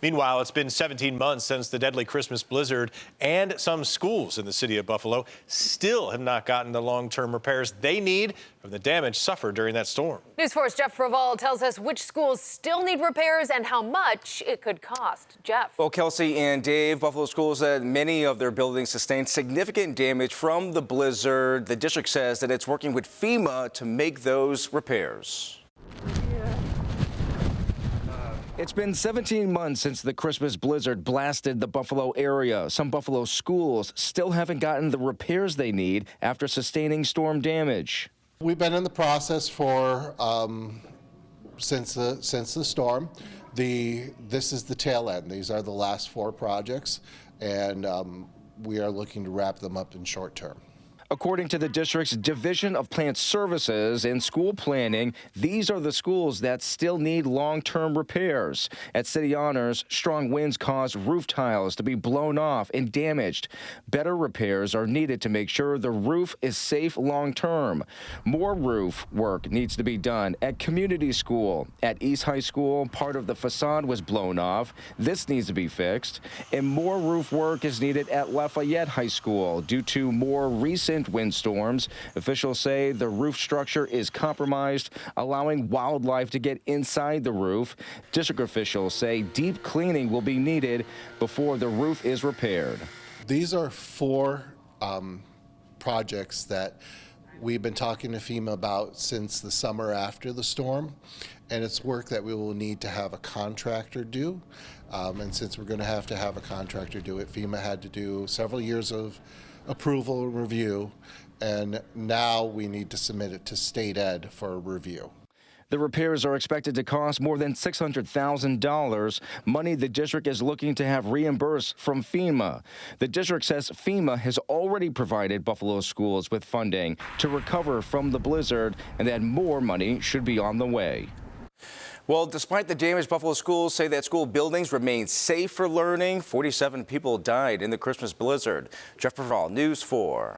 Meanwhile, it's been 17 months since the deadly Christmas blizzard, and some schools in the city of Buffalo still have not gotten the long-term repairs they need from the damage suffered during that storm. News 4's Jeff Preval tells us which schools still need repairs and how much it could cost. Jeff. Well, Kelsey and Dave, Buffalo schools said many of their buildings sustained significant damage from the blizzard. The district says that it's working with FEMA to make those repairs. It's been 17 months since the Christmas blizzard blasted the Buffalo area. Some Buffalo schools still haven't gotten the repairs they need after sustaining storm damage. We've been in the process for since the storm. This is the tail end. These are the last 4 projects, and we are looking to wrap them up in short term. According to the district's Division of Plant Services and School Planning, these are the schools that still need long-term repairs. At City Honors, strong winds caused roof tiles to be blown off and damaged. Better repairs are needed to make sure the roof is safe long-term. More roof work needs to be done at Community School. At East High School, part of the facade was blown off. This needs to be fixed. And more roof work is needed at Lafayette High School due to more recent windstorms. Officials say the roof structure is compromised, allowing wildlife to get inside the roof. District officials say deep cleaning will be needed before the roof is repaired. These are 4 projects that we've been talking to FEMA about since the summer after the storm, and it's work that we will need to have a contractor do. And since we're going to have a contractor do it, FEMA had to do several years of approval and review, and now we need to submit it to state ed for a review. The repairs are expected to cost more than $600,000, money the district is looking to have reimbursed from FEMA. The district says FEMA has already provided Buffalo schools with funding to recover from the blizzard and that more money should be on the way. Well, despite the damage, Buffalo schools say that school buildings remain safe for learning. 47 people died in the Christmas blizzard. Jeff Preval, News 4.